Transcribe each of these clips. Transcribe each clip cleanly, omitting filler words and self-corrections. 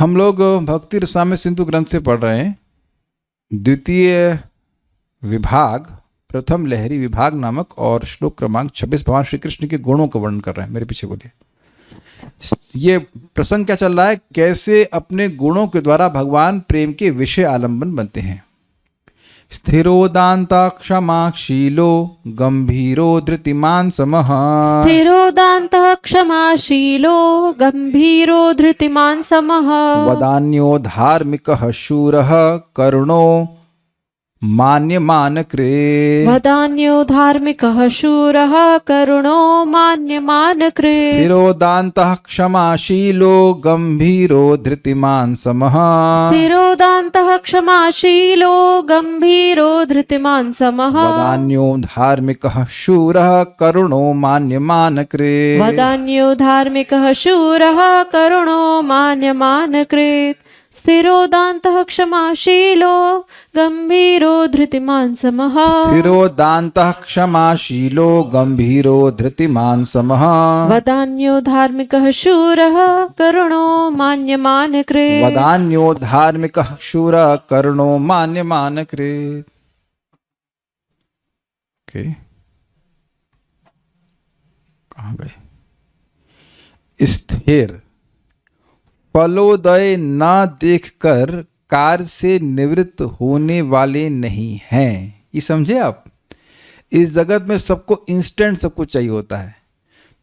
हम लोग भक्ति रसामृत सिंधु ग्रंथ से पढ़ रहे हैं द्वितीय विभाग प्रथम लहरी विभाग नामक और श्लोक क्रमांक 26 भगवान श्री कृष्ण के गुणों का वर्णन कर रहे हैं। मेरे पीछे बोलिए। ये प्रसंग क्या चल रहा है, कैसे अपने गुणों के द्वारा भगवान प्रेम के विषय आलंबन बनते हैं। स्थिरोदांता क्षमाशीलो गंभीरो धृतिमान समः। स्थिरोदान्तः क्षमाशीलो गंभीरो धृतिमान समः। वदान्यो धार्मिकः शूरः करुणो मान्यमान कृ। वदान्यो धार्मिकः शूरः करुणो मान्यमान कृ। स्थिरोदान्तः क्षमाशीलो गंभीरो धृतिमान समः। स्थिरोदान्तः क्षमाशीलो गंभीरो धृतिमान समः। वदान्यो धार्मिकः शूरः करुणो मान्यमान कृ। वदान्यो धार्मिकः शूरः करुणो मान्यमान कृ। स्थिरोदान्तः क्षमाशीलो गंभीरो धृतिमान समः। स्थिरोदान्तः क्षमाशीलो गंभीरो धृतिमान समः। वदान्यो धार्मिकः शूरः करुणो मान्यमान कृ। वदान्यो धार्मिकः शूरः करुणो मान्यमान कृ। कहाँ गए? स्थिर फलोदय न देखकर कार्य से निवृत्त होने वाले नहीं हैं। ये समझे आप? इस जगत में सबको इंस्टेंट सब कुछ चाहिए होता है,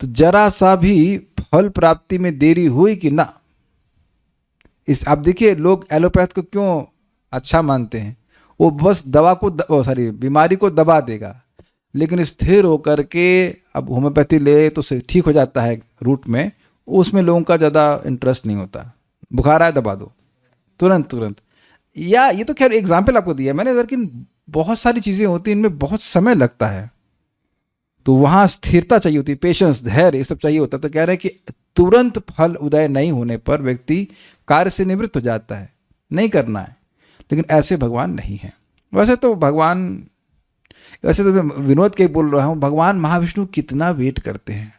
तो जरा सा भी फल प्राप्ति में देरी हुई कि ना, इस आप देखिए लोग एलोपैथ को क्यों अच्छा मानते हैं, वो बस दवा को बीमारी को दबा देगा, लेकिन स्थिर होकर के अब होम्योपैथी ले तो से ठीक हो जाता है रूट में, उसमें लोगों का ज़्यादा इंटरेस्ट नहीं होता। बुखार आया दबा दो तुरंत। या ये तो खैर एग्जाम्पल आपको दिया मैंने, लेकिन बहुत सारी चीज़ें होती हैं इनमें बहुत समय लगता है, तो वहाँ स्थिरता चाहिए होती है, पेशेंस, धैर्य, ये सब चाहिए होता है। तो कह रहे हैं कि तुरंत फल उदय नहीं होने पर व्यक्ति कार्य से निवृत्त हो जाता है, नहीं करना है, लेकिन ऐसे भगवान नहीं है। वैसे तो मैं विनोद के बोल रहा हूँ, भगवान महाविष्णु कितना वेट करते हैं।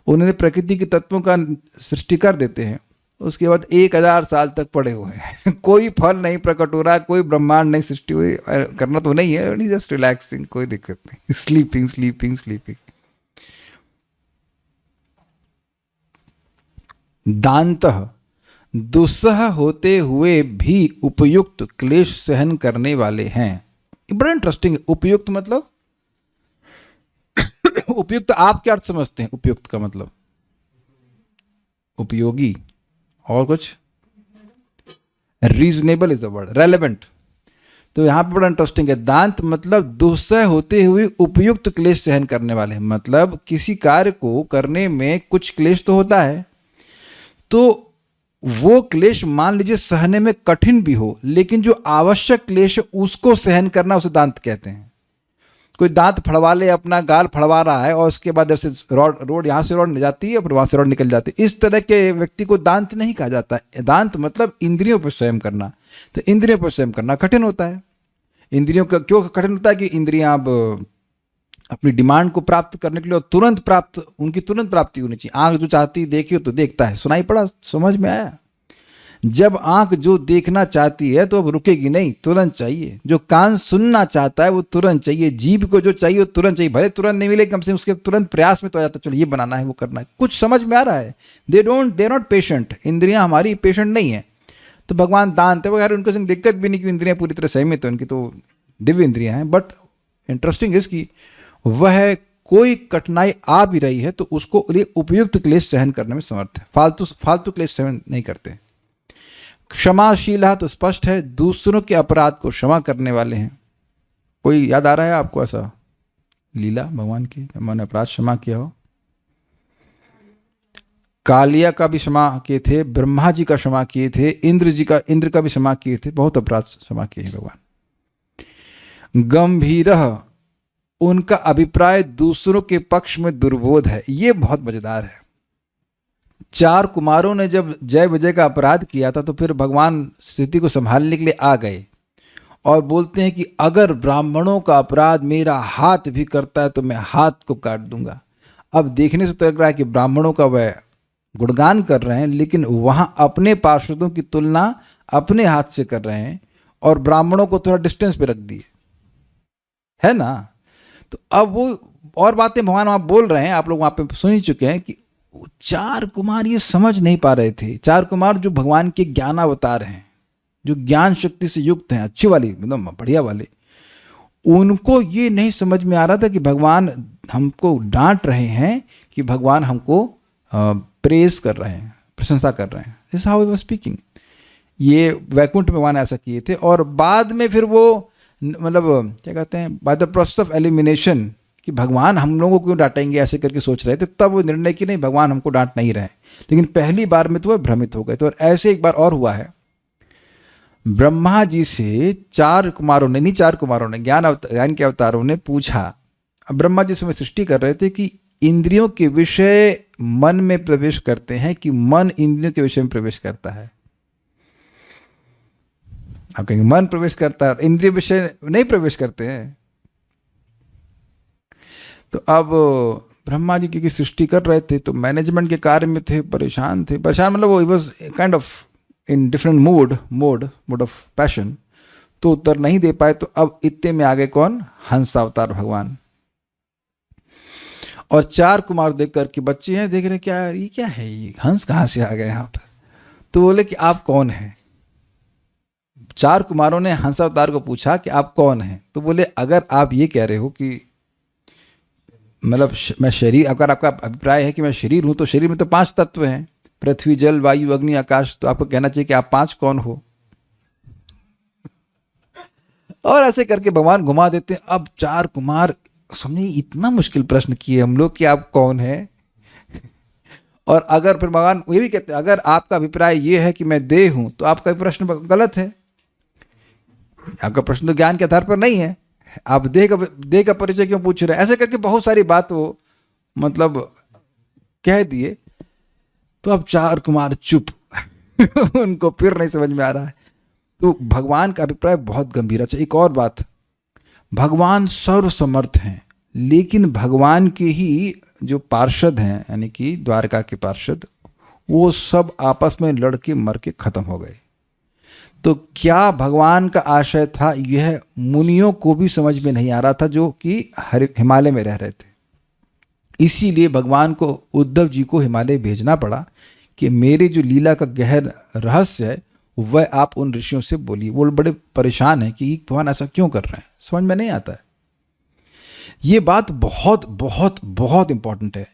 उन्होंने प्रकृति के तत्वों का सृष्टि कर देते हैं, उसके बाद 1000 साल तक पड़े हुए हैं कोई फल नहीं प्रकट हो रहा, कोई ब्रह्मांड नहीं सृष्टि हुई, करना तो नहीं है, जस्ट रिलैक्सिंग, कोई दिक्कत नहीं, स्लीपिंग। दांतः दुस्सह होते हुए भी उपयुक्त क्लेश सहन करने वाले हैं। बड़ा इंटरेस्टिंग। उपयुक्त मतलब उपयुक्त आप क्या अर्थ समझते हैं? उपयुक्त का मतलब उपयोगी, और कुछ? Reasonable is the word, relevant. तो यहां पे बड़ा इंटरेस्टिंग है। दांत मतलब दुस्सह होते हुए उपयुक्त क्लेश सहन करने वाले, मतलब किसी कार्य को करने में कुछ क्लेश तो होता है, तो वो क्लेश मान लीजिए सहने में कठिन भी हो, लेकिन जो आवश्यक क्लेश उसको सहन करना, उसे दांत कहते हैं। कोई दांत फड़वा ले, अपना गाल फड़वा रहा है और उसके बाद जैसे रोड यहाँ से रोड जाती है, फिर वहाँ से रोड निकल जाती है, इस तरह के व्यक्ति को दांत नहीं कहा जाता। दांत मतलब इंद्रियों पर संयम करना। तो इंद्रियों पर संयम करना कठिन होता है। इंद्रियों का क्यों कठिन होता है? कि इंद्रियां अब अपनी डिमांड को प्राप्त करने के लिए उनकी तुरंत प्राप्ति होनी चाहिए। आंख जो चाहती है देखिए तो देखता है, सुनाई पड़ा, समझ में आया? जब आंख जो देखना चाहती है तो अब रुकेगी नहीं, तुरंत चाहिए। जो कान सुनना चाहता है वो तुरंत चाहिए। जीभ को जो चाहिए वो तुरंत चाहिए, भले तुरंत नहीं मिले, कम से कम उसके तुरंत प्रयास में तो आ जाता है, चलो ये बनाना है, वो करना है, कुछ समझ में आ रहा है। They are not patient. इंद्रियां हमारी पेशेंट नहीं है। तो भगवान दांत है, वो यार उनको संग दिक्कत भी नहीं कि इंद्रियां पूरी तरह सहमित है, उनकी तो दिव्य इंद्रियां हैं। बट इंटरेस्टिंग है इसकी, वह कोई कठिनाई आ भी रही है तो उसको लिए उपयुक्त क्लेश सहन करने में समर्थ है, फालतू क्लेश सहन नहीं करते। क्षमाशील तो स्पष्ट है, दूसरों के अपराध को क्षमा करने वाले हैं। कोई याद आ रहा है आपको ऐसा लीला भगवान की, मैंने अपराध क्षमा किया हो? कालिया का भी क्षमा किए थे, ब्रह्मा जी का क्षमा किए थे, इंद्र का भी क्षमा किए थे, बहुत अपराध क्षमा किए हैं भगवान। गंभीरः, उनका अभिप्राय दूसरों के पक्ष में दुर्बोध है। ये बहुत मजेदार है। 4 कुमारों ने जब जय विजय का अपराध किया था तो फिर भगवान स्थिति को संभालने के लिए आ गए और बोलते हैं कि अगर ब्राह्मणों का अपराध मेरा हाथ भी करता है तो मैं हाथ को काट दूंगा। अब देखने से तो लग रहा है कि ब्राह्मणों का वह गुणगान कर रहे हैं, लेकिन वहाँ अपने पार्षदों की तुलना अपने हाथ से कर रहे हैं और ब्राह्मणों को थोड़ा डिस्टेंस पे रख दिए, है ना। तो अब वो और बातें भगवान वहाँ बोल रहे हैं, आप लोग वहाँ पे सुन ही चुके हैं कि 4 कुमार ये समझ नहीं पा रहे थे। 4 कुमार जो भगवान के ज्ञान अवतार हैं, जो ज्ञान शक्ति से युक्त हैं, अच्छी वाली एकदम बढ़िया वाले, उनको ये नहीं समझ में आ रहा था कि भगवान हमको डांट रहे हैं कि भगवान हमको प्रेज कर रहे हैं, प्रशंसा कर रहे हैं। This how he was speaking. ये वैकुंठ में भगवान ऐसा किए थे। और बाद में फिर वो मतलब क्या कहते हैं, by the process of elimination, कि भगवान हम लोगों को क्यों डांटेंगे ऐसे करके सोच रहे थे, तब वो निर्णय कि नहीं, भगवान हमको डांट नहीं रहे। लेकिन पहली बार में तो वह भ्रमित हो गए थे। और ऐसे एक बार और हुआ है, ब्रह्मा जी से 4 कुमारों ने, नहीं 4 कुमारों ने, ज्ञान के अवतारों ने पूछा। अब ब्रह्मा जी समय सृष्टि कर रहे थे कि इंद्रियों के विषय मन में प्रवेश करते हैं कि मन इंद्रियों के विषय में प्रवेश करता है। आप कहेंगे मन प्रवेश करता है, इंद्रिय विषय नहीं प्रवेश करते हैं। तो अब ब्रह्मा जी की सृष्टि कर रहे थे, तो मैनेजमेंट के कार्य में थे, परेशान थे। परेशान मतलब वो was kind of in different mode of passion, तो उत्तर नहीं दे पाए। तो अब इतने में आ गए कौन, हंस अवतार भगवान। और 4 कुमार देख कर के बच्चे हैं, देख रहे क्या ये क्या है, ये हंस कहाँ से आ गए यहाँ पर। तो बोले कि आप कौन हैं। 4 कुमारों ने हंस अवतार को पूछा कि आप कौन हैं। तो बोले अगर आप ये कह रहे हो कि मतलब मैं शरीर, अगर आपका अभिप्राय है कि मैं शरीर हूं, तो शरीर में तो 5 तत्व हैं, पृथ्वी, जल, वायु, अग्नि, आकाश। तो आपको कहना चाहिए कि आप 5 कौन हो। और ऐसे करके भगवान घुमा देते हैं। अब 4 कुमार समझे, इतना मुश्किल प्रश्न किए हम लोग कि आप कौन हैं। और अगर फिर भगवान ये भी कहते हैं, अगर आपका अभिप्राय ये है कि मैं देह हूं, तो आपका प्रश्न गलत है। आपका प्रश्न तो ज्ञान के आधार पर नहीं है। आप देह का परिचय क्यों पूछ रहे हैं। ऐसे करके बहुत सारी बात वो मतलब कह दिए। तो अब 4 कुमार चुप उनको फिर नहीं समझ में आ रहा है। तो भगवान का अभिप्राय बहुत गंभीर। अच्छा, एक और बात, भगवान सर्वसमर्थ हैं, लेकिन भगवान के ही जो पार्षद हैं, यानी कि द्वारका के पार्षद, वो सब आपस में लड़के मर के खत्म हो गए। तो क्या भगवान का आशय था, यह मुनियों को भी समझ में नहीं आ रहा था, जो कि हिमालय में रह रहे थे। इसीलिए भगवान को, उद्धव जी को हिमालय भेजना पड़ा कि मेरे जो लीला का गहन रहस्य है वह आप उन ऋषियों से बोलिए। वो बड़े परेशान हैं कि भगवान ऐसा क्यों कर रहे हैं, समझ में नहीं आता है। ये बात बहुत बहुत बहुत इंपॉर्टेंट है।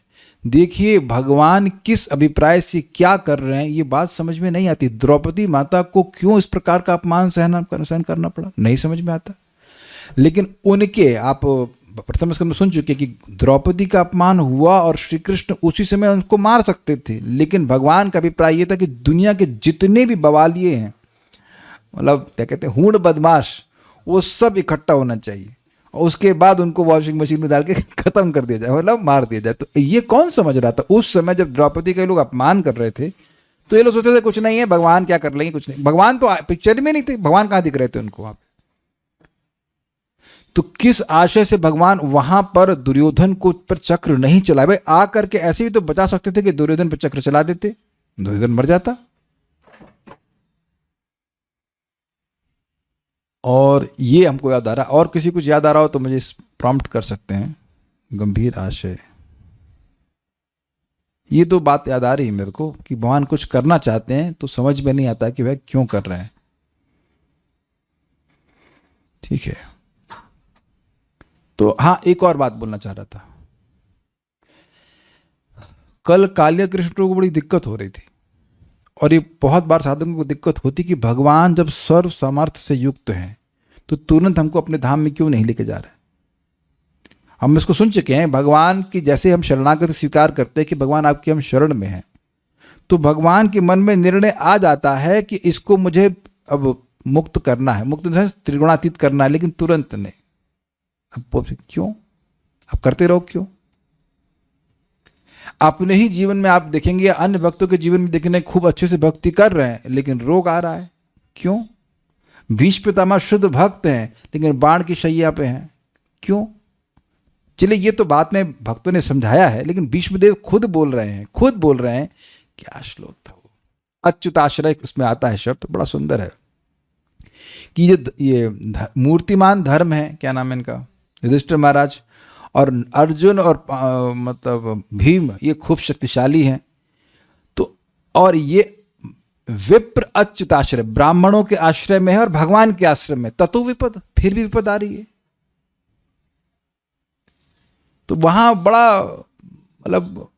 देखिए भगवान किस अभिप्राय से क्या कर रहे हैं, ये बात समझ में नहीं आती। द्रौपदी माता को क्यों इस प्रकार का अपमान सहन करना पड़ा, नहीं समझ में आता। लेकिन उनके, आप प्रथम स्कंद में सुन चुके कि द्रौपदी का अपमान हुआ और श्री कृष्ण उसी समय उनको मार सकते थे। लेकिन भगवान का अभिप्राय ये था कि दुनिया के जितने भी बवालिए हैं, मतलब क्या कहते हैं, हूण बदमाश, वो सब इकट्ठा होना चाहिए और उसके बाद उनको वॉशिंग मशीन में डाल के खत्म कर दिया जाए, मतलब मार दिया जाए। तो ये कौन समझ रहा था उस समय जब द्रौपदी के लोग अपमान कर रहे थे। तो ये लोग सोचते थे कुछ नहीं है, भगवान क्या कर लेंगे, कुछ नहीं। भगवान तो पिक्चर में नहीं थे, भगवान कहाँ दिख रहे थे उनको वहां। तो किस आशय से भगवान वहां पर दुर्योधन को पर चक्र नहीं चलाए। भाई आ करके ऐसे भी तो बचा सकते थे कि दुर्योधन पर चक्र चला देते, दुर्योधन मर जाता। और ये हमको याद आ रहा, और किसी कुछ याद आ रहा हो तो मुझे प्रॉम्प्ट कर सकते हैं। गंभीर आशय, ये तो बात याद आ रही है मेरे को कि भगवान कुछ करना चाहते हैं तो समझ में नहीं आता कि वह क्यों कर रहे हैं। ठीक है, तो हाँ, एक और बात बोलना चाह रहा था। कल कालिया कृष्ण को बड़ी दिक्कत हो रही थी, और ये बहुत बार साधकों को दिक्कत होती कि भगवान जब सर्व सामर्थ्य से युक्त हैं तो तुरंत हमको अपने धाम में क्यों नहीं लेके जा रहे। हम इसको सुन चुके हैं, भगवान की जैसे हम शरणागति स्वीकार करते हैं कि भगवान आपकी हम शरण में हैं, तो भगवान के मन में निर्णय आ जाता है कि इसको मुझे अब मुक्त करना है, मुक्त त्रिगुणातीत करना है, लेकिन तुरंत नहीं। अब क्यों, अब करते रहो क्यों। अपने ही जीवन में आप देखेंगे, अन्य भक्तों के जीवन में देखेंगे खूब अच्छे से भक्ति कर रहे हैं लेकिन रोग आ रहा है, क्यों। भीष्म पितामह शुद्ध भक्त हैं लेकिन बाण की शैया पे हैं, क्यों। चलिए ये तो बात में भक्तों ने समझाया है, लेकिन भीष्मदेव खुद बोल रहे हैं क्या श्लोक था वो, अच्युताश्रय उसमें आता है शब्द, बड़ा सुंदर है कि ये मूर्तिमान धर्म है, क्या नाम है इनका, युधिष्ठिर महाराज, और अर्जुन और मतलब भीम ये खूब शक्तिशाली हैं। तो और ये विप्र अच्युताश्रय, ब्राह्मणों के आश्रय में है और भगवान के आश्रय में, ततो विपद, फिर भी विपद आ रही है। तो वहां बड़ा मतलब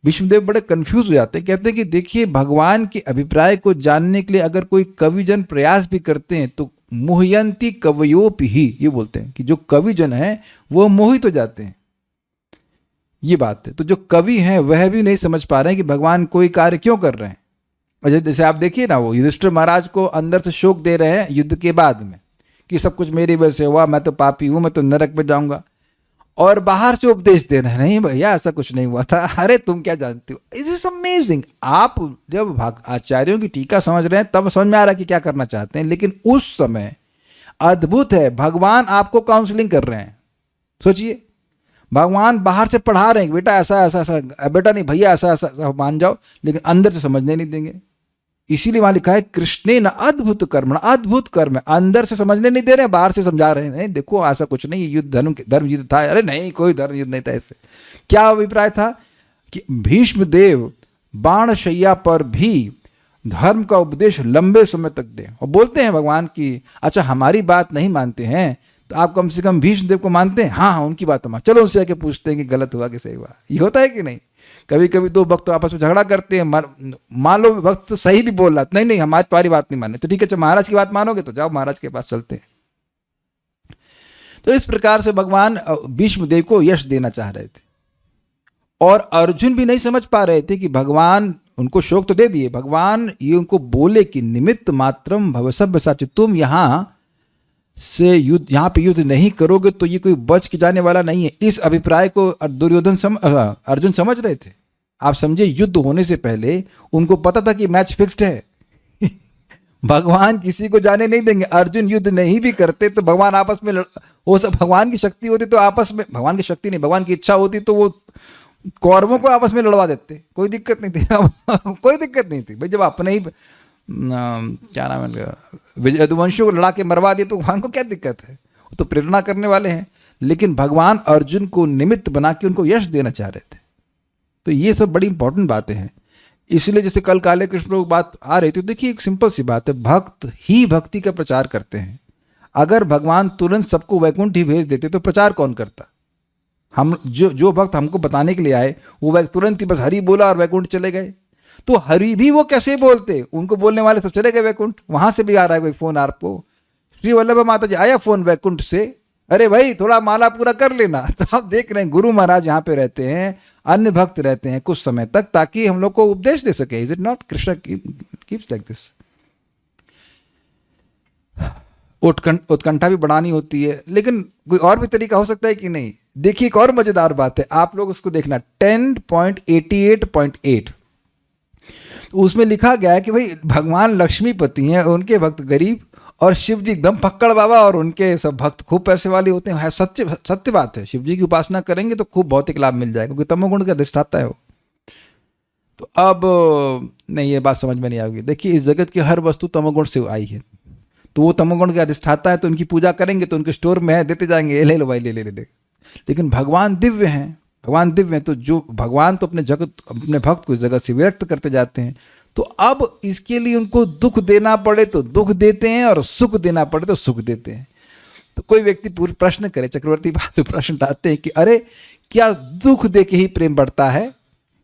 विष्णुदेव बड़े कंफ्यूज हो जाते हैं, कहते हैं कि देखिए भगवान के अभिप्राय को जानने के लिए अगर कोई कविजन प्रयास भी करते हैं तो मोहयंती कवयोपि ही, ये बोलते हैं कि जो कविजन है वो मोहित हो जाते हैं, ये बात है। तो जो कवि हैं वह भी नहीं समझ पा रहे हैं कि भगवान कोई कार्य क्यों कर रहे हैं। और जैसे आप देखिए ना, वो युधिष्ठिर महाराज को अंदर से शोक दे रहे हैं युद्ध के बाद में कि सब कुछ मेरी वजह से हुआ, मैं तो पापी हूं, मैं तो नरक में जाऊंगा, और बाहर से उपदेश दे रहे हैं, नहीं भैया ऐसा कुछ नहीं हुआ था, अरे तुम क्या जानते हो। It is amazing. आप जब आचार्यों की टीका समझ रहे हैं तब समझ में आ रहा है कि क्या करना चाहते हैं, लेकिन उस समय अद्भुत है, भगवान आपको काउंसलिंग कर रहे हैं। सोचिए, भगवान बाहर से पढ़ा रहे हैं, बेटा ऐसा ऐसा ऐसा, बेटा नहीं भैया ऐसा ऐसा मान जाओ, लेकिन अंदर से समझने नहीं देंगे। इसीलिए वहां लिखा है कृष्णे न अद्भुत कर्म, अद्भुत कर्म है, अंदर से समझने नहीं दे रहे, बाहर से समझा रहे हैं, नहीं देखो ऐसा कुछ नहीं, युद्ध धर्म युद्ध था, अरे नहीं कोई धर्म युद्ध नहीं था। ऐसे क्या अभिप्राय था कि भीष्म देव बाणशैया पर भी धर्म का उपदेश लंबे समय तक दें, और बोलते हैं भगवान की अच्छा हमारी बात नहीं मानते हैं तो आप कम से कम भीष्म देव को मानते हैं, हाँ हाँ उनकी बात मान, चलो उनसे आके पूछते हैं कि गलत हुआ कि सही हुआ। ये होता है कि नहीं? कभी कभी दो भक्त तो आपस में झगड़ा करते हैं, मान लो भक्त तो सही भी बोल रहा, नहीं नहीं हमारी तुम्हारी बात नहीं माननी, तो ठीक है अच्छा महाराज की बात मानोगे तो जाओ महाराज के पास चलते हैं। तो इस प्रकार से भगवान भीष्म देव को यश देना चाह रहे थे, और अर्जुन भी नहीं समझ पा रहे थे कि भगवान उनको शोक तो दे दिए, भगवान ये उनको बोले कि निमित्त मात्रम भवसभ्य साच, तुम यहां से युद्ध, यहां पे युद्ध नहीं करोगे तो ये कोई बच के जाने वाला नहीं है। इस अभिप्राय को अर्जुन समझ रहे थे। आप समझे, युद्ध होने से पहले उनको पता था कि मैच फिक्स्ड है भगवान किसी को जाने नहीं देंगे। अर्जुन युद्ध नहीं भी करते तो भगवान आपस में वो सब, भगवान की शक्ति होती तो आपस में, भगवान की शक्ति नहीं भगवान की इच्छा होती तो वो कौरवों को आपस में लड़वा देते, कोई दिक्कत नहीं थी कोई दिक्कत नहीं थी भाई। जब अपने ही क्या नाम है यदुवंशियों को लड़ा के मरवा दिए तो भगवान को क्या दिक्कत है, वो तो प्रेरणा करने वाले हैं। लेकिन भगवान अर्जुन को निमित्त बना के उनको यश देना चाह रहे थे। तो ये सब बड़ी इंपॉर्टेंट बातें हैं। इसलिए जैसे कल काले कृष्ण की बात आ रही थी, देखिए एक सिंपल सी बात है, भक्त ही भक्ति का प्रचार करते हैं। अगर भगवान तुरंत सबको वैकुंठ ही भेज देते तो प्रचार कौन करता? हम जो भक्त हमको बताने के लिए आए वो तुरंत ही बस हरि बोला और वैकुंठ चले गए। तो हरि भी वो कैसे बोलते, उनको बोलने वाले सब चले गए वैकुंठ। वहां से भी आ रहा है कोई फोन आपको, श्री वल्लभ माता जी आया फोन वैकुंठ से, अरे भाई थोड़ा माला पूरा कर लेना। तो आप देख रहे हैं गुरु महाराज यहाँ पे रहते हैं, अन्य भक्त रहते हैं कुछ समय तक, ताकि हम लोग को उपदेश दे सके। Is it not? Krishna keeps like this. उत्कंठा भी बढ़ानी होती है, लेकिन कोई और भी तरीका हो सकता है कि नहीं? देखिए एक और मजेदार बात है, आप लोग उसको देखना 10.88.8, तो उसमें लिखा गया है कि भाई भगवान लक्ष्मीपति हैं, उनके भक्त गरीब, और शिव जी एकदम पक्कड़ बाबा और उनके सब भक्त खूब पैसे वाले होते हैं। सत्य बात है, शिव जी की उपासना करेंगे तो खूब भौतिक लाभ मिल जाएगा, क्योंकि तमोगुण का अधिष्ठाता है वो। तो अब नहीं, ये बात समझ में नहीं आएगी। देखिए इस जगत की हर वस्तु तमोगुण से आई है, तो वो तमोगुण का अधिष्ठाता है, तो उनकी पूजा करेंगे तो उनके स्टोर में है, देते जाएंगे, ले लो भाई ले ले ले। लेकिन भगवान दिव्य हैं, भगवान दिव्य हैं, तो जो भगवान तो अपने भक्त को इस जगत से विरक्त करते जाते हैं। तो अब इसके लिए उनको दुख देना पड़े तो दुख देते हैं, और सुख देना पड़े तो सुख देते हैं। तो कोई व्यक्ति पूर्ण प्रश्न करे, चक्रवर्ती बात प्रश्न उठाते हैं कि अरे क्या दुख दे के ही प्रेम बढ़ता है,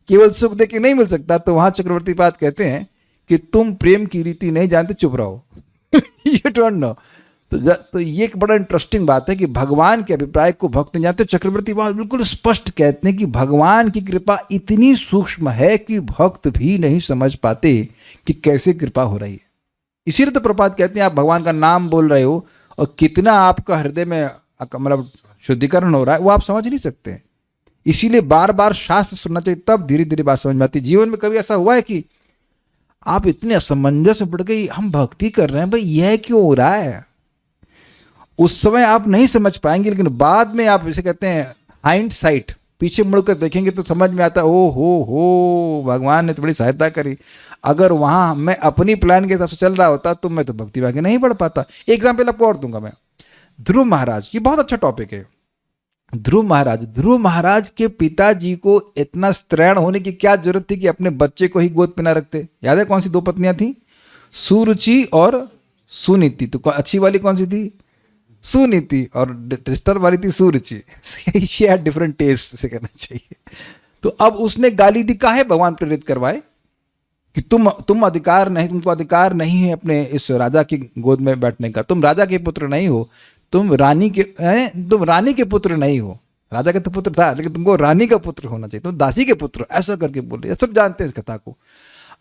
केवल सुख दे के नहीं मिल सकता? तो वहां चक्रवर्ती बात कहते हैं कि तुम प्रेम की रीति नहीं जानते, चुप रहो यू डोंट नो। तो ये एक बड़ा इंटरेस्टिंग बात है कि भगवान के अभिप्राय को भक्त नहीं जानते। चक्रवर्ती बात बिल्कुल स्पष्ट कहते हैं कि भगवान की कृपा इतनी सूक्ष्म है कि भक्त भी नहीं समझ पाते कि कैसे कृपा हो रही है। इसीलिए तो प्रपात कहते हैं आप भगवान का नाम बोल रहे हो और कितना आपका हृदय में मतलब शुद्धिकरण हो रहा है वो आप समझ नहीं सकते। इसीलिए बार बार शास्त्र सुनना चाहिए, तब धीरे धीरे बात समझ में आती है। जीवन में कभी ऐसा हुआ है कि आप इतने असमंजस में पड़ गए, हम भक्ति कर रहे हैं भाई यह क्यों हो रहा है? उस समय आप नहीं समझ पाएंगे, लेकिन बाद में आप इसे कहते हैं हाइंड साइट, पीछे मुड़कर देखेंगे तो समझ में आता है, ओ हो भगवान ने तो बड़ी सहायता करी। अगर वहाँ मैं अपनी प्लान के हिसाब से चल रहा होता तो मैं तो भक्ति भाग्य नहीं पढ़ पाता। एग्जाम्पल आपको और दूंगा मैं, ध्रुव महाराज, ये बहुत अच्छा टॉपिक है। ध्रुव महाराज के पिताजी को इतना स्त्रैण होने की क्या जरूरत थी कि अपने बच्चे को ही गोद पे ना रखते? याद है कौन सी 2 पत्नियां थी? सुरुचि और सुनीति। तो अच्छी वाली कौन सी थी? सुनीति, और डिस्टर्ब वाली थी सुरुचि। शी हैड डिफरेंट टेस्ट से कहना चाहिए। तो अब उसने गाली दी, काहे भगवान प्रेरित करवाए कि तुम अधिकार नहीं, तुमको अधिकार नहीं है अपने इस राजा की गोद में बैठने का, तुम राजा के पुत्र नहीं हो, तुम रानी के पुत्र नहीं हो। राजा का तो पुत्र था लेकिन तुमको रानी का पुत्र होना चाहिए, तुम दासी के पुत्र, ऐसा करके बोले। सब जानते हैं इस कथा को।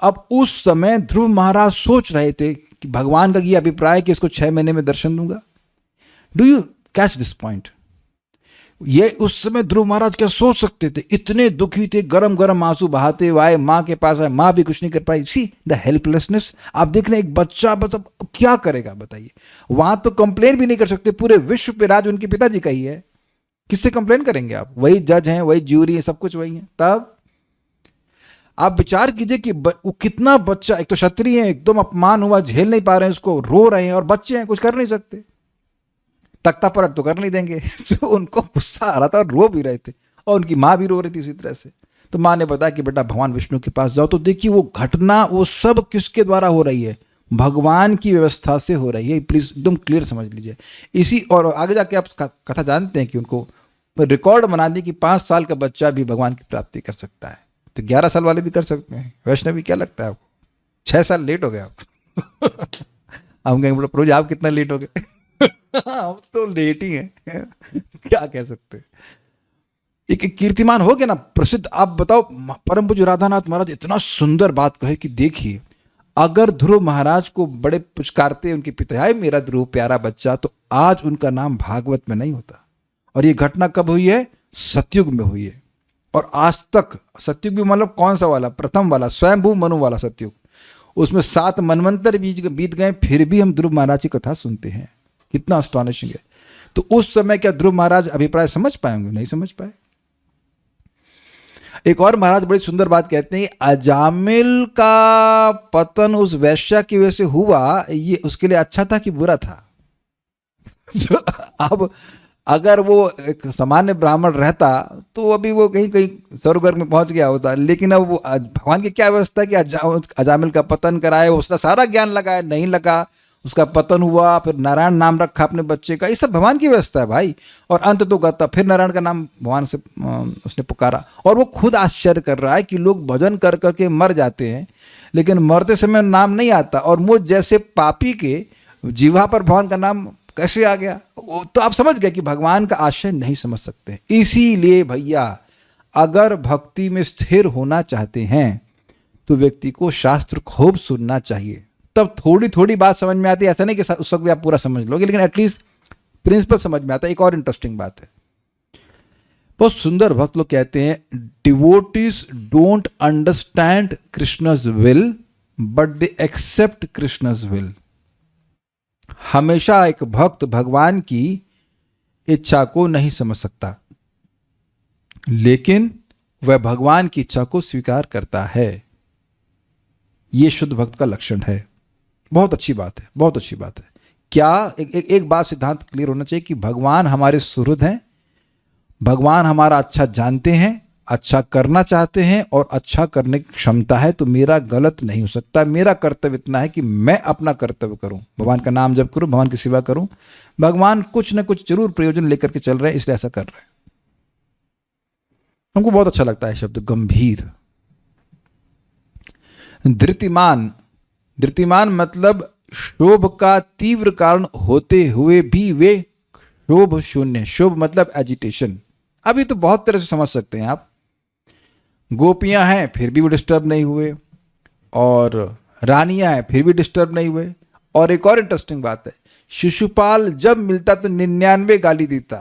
अब उस समय ध्रुव महाराज सोच रहे थे कि भगवान का ये अभिप्राय कि इसको 6 महीने में दर्शन दूंगा। Do you catch this point? ये उस समय ध्रुव महाराज क्या सोच सकते थे? इतने दुखी थे, गरम गरम आंसू बहाते हुए आए, माँ के पास आए, माँ भी कुछ नहीं कर पाई। See the helplessness. आप देख रहे हैं एक बच्चा क्या करेगा बताइए? वहां तो कंप्लेन भी नहीं कर सकते, पूरे विश्व पे राज उनके पिताजी का ही है, किससे कंप्लेन करेंगे आप? वही जज हैं, वही ज्यूरी है, सब कुछ वही है। तब आप विचार कीजिए कि वो कितना बच्चा, एक तो क्षत्रिय है, एकदम अपमान हुआ, झेल नहीं पा रहे हैं उसको, रो रहे हैं, और बच्चे हैं, कुछ कर नहीं सकते, तख्ता पलट तो कर नहीं देंगे। तो उनको गुस्सा आ रहा था और रो भी रहे थे, और उनकी माँ भी रो रही थी इसी तरह से। तो माँ ने बताया कि बेटा भगवान विष्णु के पास जाओ। तो देखिए वो घटना, वो सब किसके द्वारा हो रही है? भगवान की व्यवस्था से हो रही है। प्लीज एकदम क्लियर समझ लीजिए इसी। और आगे जाके आप कथा जानते हैं कि उनको रिकॉर्ड बना दी कि 5 साल का बच्चा भी भगवान की प्राप्ति कर सकता है, तो 11 साल वाले भी कर सकते हैं। वैष्णवी क्या लगता है आपको? 6 साल लेट हो गए आप। हम कहेंगे बोलो प्रभु जी आप कितना लेट हो गए? हम तो लेट ही हैं। क्या कह सकते हैं? एक कीर्तिमान हो गया ना प्रसिद्ध। आप बताओ, परम पूज्य राधानाथ महाराज इतना सुंदर बात कहे कि देखिए, अगर ध्रुव महाराज को बड़े पुचकारते उनके पिता, आए मेरा ध्रुव प्यारा बच्चा, तो आज उनका नाम भागवत में नहीं होता। और ये घटना कब हुई है? सतयुग में हुई है। और आज तक सतयुग भी मतलब कौन सा वाला? प्रथम वाला, स्वयंभू मनु वाला सतयुग। उसमें 7 मनवंतर बीत गए, फिर भी हम ध्रुव महाराज की कथा सुनते हैं। कितना अस्टॉनिशिंग है। तो उस समय क्या ध्रुव महाराज अभिप्राय समझ पाएंगे? नहीं समझ पाए। एक और महाराज बड़ी सुंदर बात कहते हैं, अजामिल का पतन उस वैश्या की वजह से हुआ, ये उसके लिए अच्छा था कि बुरा था? अब अगर वो एक सामान्य ब्राह्मण रहता तो अभी वो कहीं कहीं स्वर्ग में पहुंच गया होता। लेकिन अब वो भगवान की क्या व्यवस्था है कि अजामिल का पतन कराए, उसका सारा ज्ञान लगाया, नहीं लगा, उसका पतन हुआ, फिर नारायण नाम रखा अपने बच्चे का। ये सब भगवान की व्यवस्था है भाई। और अंत तो कहता, फिर नारायण का नाम भगवान से उसने पुकारा। और वो खुद आश्चर्य कर रहा है कि लोग भजन कर करके मर जाते हैं, लेकिन मरते समय नाम नहीं आता, और मुझ जैसे पापी के जीवा पर भगवान का नाम कैसे आ गया? तो आप समझ गए कि भगवान का आशय नहीं समझ सकते। इसीलिए भैया, अगर भक्ति में स्थिर होना चाहते हैं तो व्यक्ति को शास्त्र खूब सुनना चाहिए, तब थोड़ी थोड़ी बात समझ में आती है। ऐसा नहीं कि उस वक्त भी आप पूरा समझ लोगे, लेकिन एटलीस्ट प्रिंसिपल समझ में आता है। एक और इंटरेस्टिंग बात है, बहुत सुंदर भक्त लोग कहते हैं, devotees don't understand Krishna's will but they accept Krishna's will. हमेशा एक भक्त भगवान की इच्छा को नहीं समझ सकता, लेकिन वह भगवान की इच्छा को स्वीकार करता है। यह शुद्ध भक्त का लक्षण है। बहुत अच्छी बात है, बहुत अच्छी बात है। क्या एक बात सिद्धांत क्लियर होना चाहिए कि भगवान हमारे सुहृद हैं, भगवान हमारा अच्छा जानते हैं, अच्छा करना चाहते हैं और अच्छा करने की क्षमता है। तो मेरा गलत नहीं हो सकता। मेरा कर्तव्य इतना है कि मैं अपना कर्तव्य करूं, भगवान का नाम जप करूं, भगवान की सेवा करूं। भगवान कुछ ना कुछ जरूर प्रयोजन लेकर के चल रहे हैं, इसलिए ऐसा कर रहे हैं। हमको बहुत अच्छा लगता है शब्द गंभीर। धृतिमान, धृतिमान मतलब शोभ का तीव्र कारण होते हुए भी वे शोभ शून्य। शोभ मतलब एजिटेशन। अभी तो बहुत तरह से समझ सकते हैं आप। गोपियां हैं फिर भी वो डिस्टर्ब नहीं हुए, और रानियां हैं फिर भी डिस्टर्ब नहीं हुए। और एक और इंटरेस्टिंग बात है, शिशुपाल जब मिलता तो 99 गाली देता।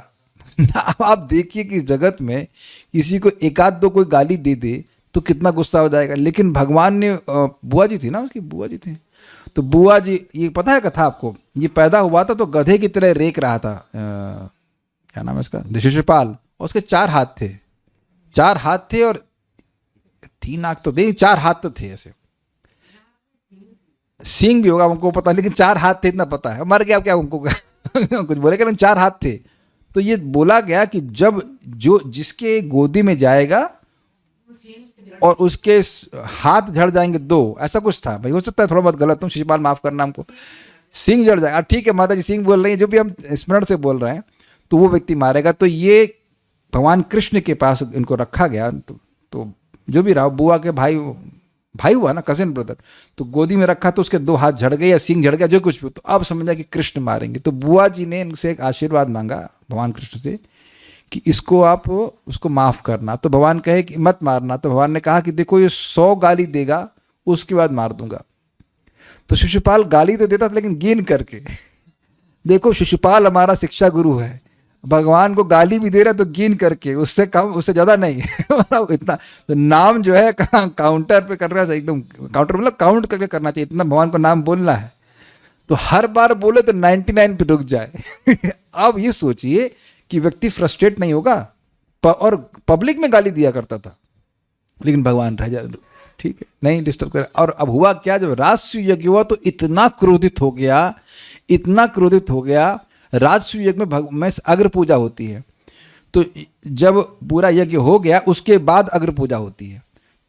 आप देखिए कि जगत में किसी को 1-2 कोई गाली दे दे तो कितना गुस्सा हो जाएगा। लेकिन भगवान ने, बुआ जी थी ना उसकी, बुआ जी थी, तो बुआ जी, ये पता है कथा आपको, ये पैदा हुआ था तो गधे की तरह रेक रहा था, क्या नाम है इसका, शिशुपाल। और उसके 4 हाथ थे, 4 हाथ थे और 3 आंख तो नहीं, 4 हाथ तो थे ऐसे। सींग भी होगा हमको पता, लेकिन 4 हाथ थे इतना पता है। मर गया क्या हमको कुछ बोलेगा, लेकिन 4 हाथ थे। तो ये बोला गया कि जब जो जिसके गोदी में जाएगा और उसके हाथ झड़ जाएंगे 2, ऐसा कुछ था भाई, हो सकता है थोड़ा बहुत गलत हूँ, शिशुपाल माफ करना हमको। सिंह जड़ जाएगा, ठीक है माता जी सिंह बोल रही है, जो भी हम स्मरण से बोल रहे हैं, तो वो व्यक्ति मारेगा। तो ये भगवान कृष्ण के पास इनको रखा गया। तो जो भी रहा, बुआ के भाई हुआ ना, कजिन ब्रदर, तो गोदी में रखा तो उसके 2 हाथ झड़ गए या सिंह झड़ गया, जो कुछ भी। तो अब समझा कि कृष्ण मारेंगे। तो बुआ जी ने इनसे एक आशीर्वाद मांगा भगवान कृष्ण से कि इसको आप उसको माफ करना। तो भगवान कहे कि मत मारना। तो भगवान ने कहा कि देखो ये 100 गाली देगा, उसके बाद मार दूंगा। तो शिशुपाल गाली तो देता था लेकिन गिन करके। देखो शिशुपाल हमारा शिक्षा गुरु है, भगवान को गाली भी दे रहा है तो गिन करके, उससे कम उससे ज्यादा नहीं। मतलब इतना तो नाम जो है काउंटर पे कर रहा है एकदम, काउंटर मतलब काउंट करके करना चाहिए, इतना भगवान को नाम बोलना है। तो हर बार बोले तो 99 पे रुक जाए। अब ये सोचिए कि व्यक्ति फ्रस्ट्रेट नहीं होगा, और पब्लिक में गाली दिया करता था, लेकिन भगवान रह जाए ठीक है नहीं डिस्टर्ब कर। और अब हुआ क्या, जब राजसूय यज्ञ हुआ तो इतना क्रोधित हो गया, इतना क्रोधित हो गया। राजसूय यज्ञ में अग्र पूजा होती है, तो जब पूरा यज्ञ हो गया उसके बाद अग्र पूजा होती है।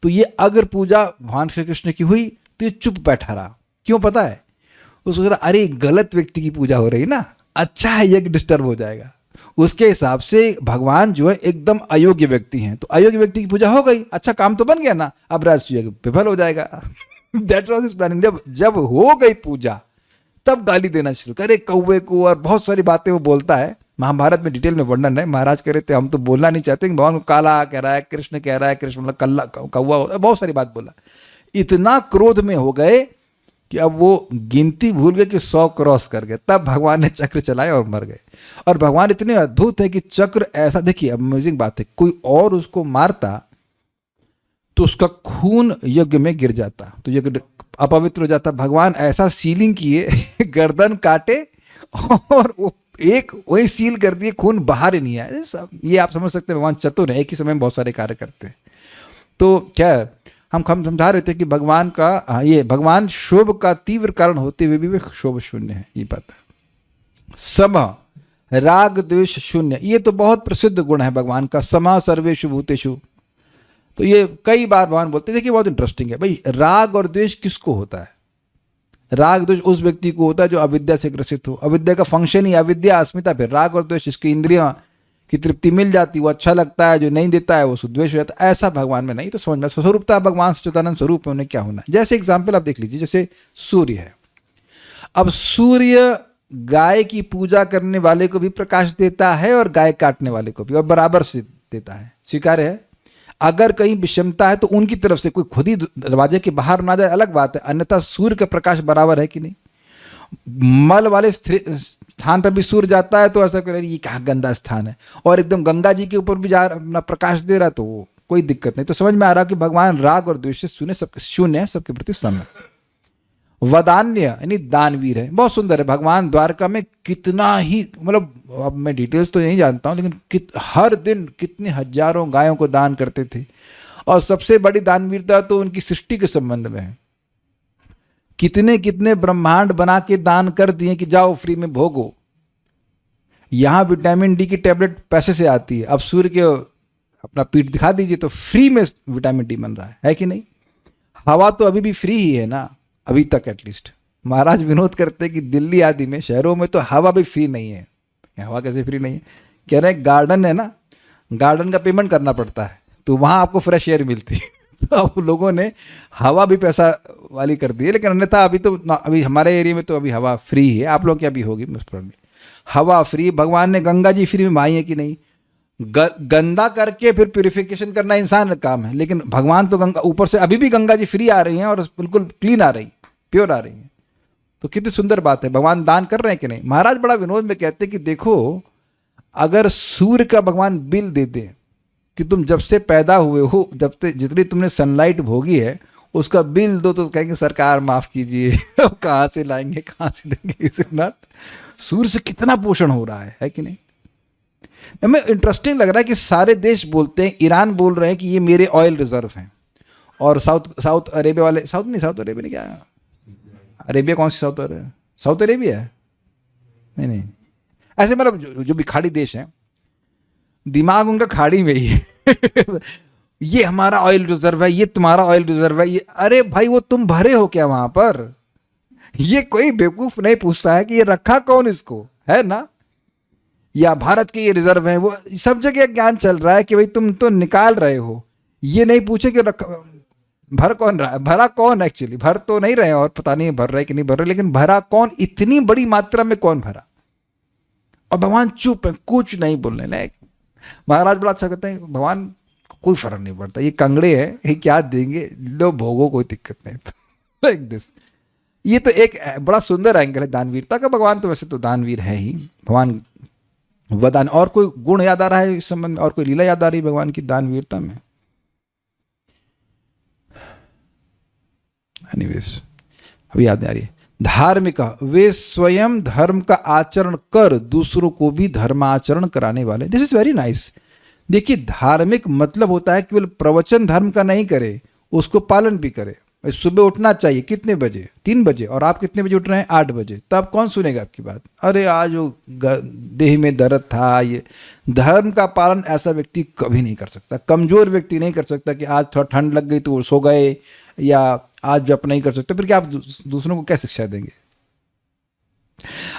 तो ये अग्र पूजा भगवान श्री कृष्ण की हुई, तो ये चुप बैठा रहा। क्यों पता है, उसको सोच रहा अरे गलत व्यक्ति की पूजा हो रही ना, अच्छा है यज्ञ डिस्टर्ब हो जाएगा। उसके हिसाब से भगवान जो है एकदम अयोग्य व्यक्ति हैं, तो अयोग्य व्यक्ति की पूजा हो गई, अच्छा काम तो बन गया ना, अब राजसूय यज्ञ विफल हो जाएगा। That was his planning. जब हो गई पूजा तब गाली देना शुरू करे कौवे को, और बहुत सारी बातें वो बोलता है। महाभारत में डिटेल में वर्णन है। महाराज कह रहे थे हम तो बोलना नहीं चाहते, भगवान को काला कह रहा है, कृष्ण कह रहा है, कृष्ण मतलब कल्ला कौवा, बहुत सारी बात बोला। इतना क्रोध में हो गए कि अब वो गिनती भूल गए कि 100 क्रॉस कर गए। तब भगवान ने चक्र चलाए और मर गए। और भगवान इतने अद्भुत है कि चक्र ऐसा, देखिए अमेजिंग बात है, कोई और उसको मारता तो उसका खून यज्ञ में गिर जाता, तो यज्ञ अपवित्र हो जाता। भगवान ऐसा सीलिंग किए गर्दन काटे और वो एक वही सील कर दिए, खून बाहर ही नहीं आया। ये आप समझ सकते हैं भगवान चतुर है, एक ही समय में बहुत सारे कार्य करते हैं। तो क्या हम समझा रहे थे कि भगवान का ये भगवान शोभ का तीव्र कारण होते हुए भी वे शोभ शून्य है, ये बात है। सम राग द्वेष शून्य, ये तो बहुत प्रसिद्ध गुण है भगवान का। समा सर्वेषु भूतेषु, तो ये कई बार भगवान बोलते हैं। देखिए बहुत इंटरेस्टिंग है भाई, राग और द्वेष किसको होता है? राग द्वेष उस व्यक्ति को होता है जो अविद्या से ग्रसित हो। अविद्या का फंक्शन ही अविद्या अस्मिता, फिर राग और द्वेष, इसकी इंद्रियां की तृप्ति मिल जाती, वो अच्छा लगता है, जो नहीं देता है वो सुद्वेष हो जाता है। ऐसा भगवान में नहीं। तो समझ में स्वरूपता भगवान सच्चिदानंद स्वरूप में उन्हें क्या होना है। जैसे एग्जाम्पल आप देख लीजिए, जैसे सूर्य है। अब सूर्य गाय की पूजा करने वाले को भी प्रकाश देता है और गाय काटने वाले को भी, और बराबर से देता है, स्वीकार्य है। अगर कहीं विषमता है तो उनकी तरफ से, कोई खुद ही दरवाजे के बाहर ना जाए अलग बात है, अन्यथा सूर्य का प्रकाश बराबर है कि नहीं। मल वाले स्थान पर भी सूर्य जाता है तो ऐसा कह ये कहाँ गंदा स्थान है, और एकदम गंगा जी के ऊपर भी जा अपना प्रकाश दे रहा है तो वो कोई दिक्कत नहीं। तो समझ में आ रहा कि भगवान राग और द्वेष शून्य है, सबके प्रति सम है। वदान्य यानी दानवीर है, बहुत सुंदर है। भगवान द्वारका में कितना ही, मतलब अब मैं डिटेल्स तो नहीं जानता हूँ, लेकिन हर दिन कितने हजारों गायों को दान करते थे। और सबसे बड़ी दानवीरता तो उनकी सृष्टि के संबंध में है। कितने कितने ब्रह्मांड बना के दान कर दिए कि जाओ फ्री में भोगो। यहां विटामिन डी की टैबलेट पैसे से आती है, अब सूर्य के अपना पीठ दिखा दीजिए तो फ्री में विटामिन डी बन रहा है कि नहीं। हवा तो अभी भी फ्री ही है ना, अभी तक एटलीस्ट। महाराज विनोद करते कि दिल्ली आदि में शहरों में तो हवा भी फ्री नहीं है। हवा कैसे फ्री नहीं है? कह रहे हैं गार्डन है ना, गार्डन का पेमेंट करना पड़ता है, तो वहाँ आपको फ्रेश एयर मिलती है। तो अब लोगों ने हवा भी पैसा वाली कर दी है, लेकिन अन्यथा अभी तो अभी हमारे एरिया में तो अभी हवा फ्री है। आप लोग क्या भी होगी मुझे, हवा फ्री। भगवान ने गंगा जी फ्री में बहाई है कि नहीं? गंदा करके फिर प्यूरिफिकेशन करना इंसान का काम है, लेकिन भगवान तो गंगा ऊपर से अभी भी गंगा जी फ्री आ रही हैं और बिल्कुल क्लीन आ रही, प्योर आ रही हैं। तो कितनी सुंदर बात है, भगवान दान कर रहे हैं कि नहीं। महाराज बड़ा विनोद में कहते हैं कि देखो, अगर सूर्य का भगवान बिल दे दे कि तुम जब से पैदा हुए हो, जब से जितनी तुमने सनलाइट भोगी है उसका बिल दो, तो कहेंगे सरकार माफ कीजिए, कहाँ से लाएंगे, कहाँ से देंगे। इस नॉट, सूर्य से कितना पोषण हो रहा है कि नहीं। हमें इंटरेस्टिंग लग रहा है कि सारे देश बोलते हैं, ईरान बोल रहे हैं कि ये मेरे ऑयल रिजर्व हैं, और साउथ अरेबिया वाले, साउथ अरेबिया ने क्या, अरेबिया कौन सी साउथ अरेबिया है, नहीं, ऐसे मतलब जो भी खाड़ी देश हैं, दिमाग उनका खाड़ी में ही है। ये हमारा ऑयल रिजर्व है, ये तुम्हारा ऑयल रिजर्व है, ये, अरे भाई वो तुम भरे हो क्या वहां पर? ये कोई बेवकूफ नहीं पूछता है कि ये रखा कौन इसको, है ना? या भारत के ये रिजर्व है, वो सब जगह ज्ञान चल रहा है कि भाई तुम तो निकाल रहे हो, ये नहीं पूछे कि भर कौन रहा है, भरा कौन, एक्चुअली भर तो नहीं रहे, और पता नहीं भर रहे कि नहीं भर रहे, लेकिन भरा कौन, इतनी बड़ी मात्रा में कौन भरा? और भगवान चुप है, कुछ नहीं बोलने लायक। महाराज बड़ा अच्छा कहते हैं, भगवान कोई फर्क नहीं पड़ता, ये कंगड़े हैं, ये क्या देंगे, लो भोगो, कोई दिक्कत नहीं। Like this. ये तो एक बड़ा सुंदर एंगल है दानवीरता का। भगवान तो वैसे तो दानवीर है ही, भगवान वरदान। और कोई गुण याद आ रहा है इस संबंध में, और कोई लीला याद आ रही है भगवान की दानवीरता में? एनीवेज अभी याद नहीं आ रही है। धार्मिक, वे स्वयं धर्म का आचरण कर दूसरों को भी धर्माचरण कराने वाले। This is very nice. देखिए, धार्मिक मतलब होता है केवल प्रवचन धर्म का नहीं करे, उसको पालन भी करे। सुबह उठना चाहिए कितने बजे? 3 बजे। और आप कितने बजे उठ रहे हैं? 8 बजे। तब कौन सुनेगा आपकी बात? अरे आज वो देह में दर्द था। ये धर्म का पालन ऐसा व्यक्ति कभी नहीं कर सकता। कमजोर व्यक्ति नहीं कर सकता कि आज थोड़ा ठंड लग गई तो वो सो गए, या आज जप नहीं कर सकते, फिर क्या आप दूसरों को क्या शिक्षा देंगे?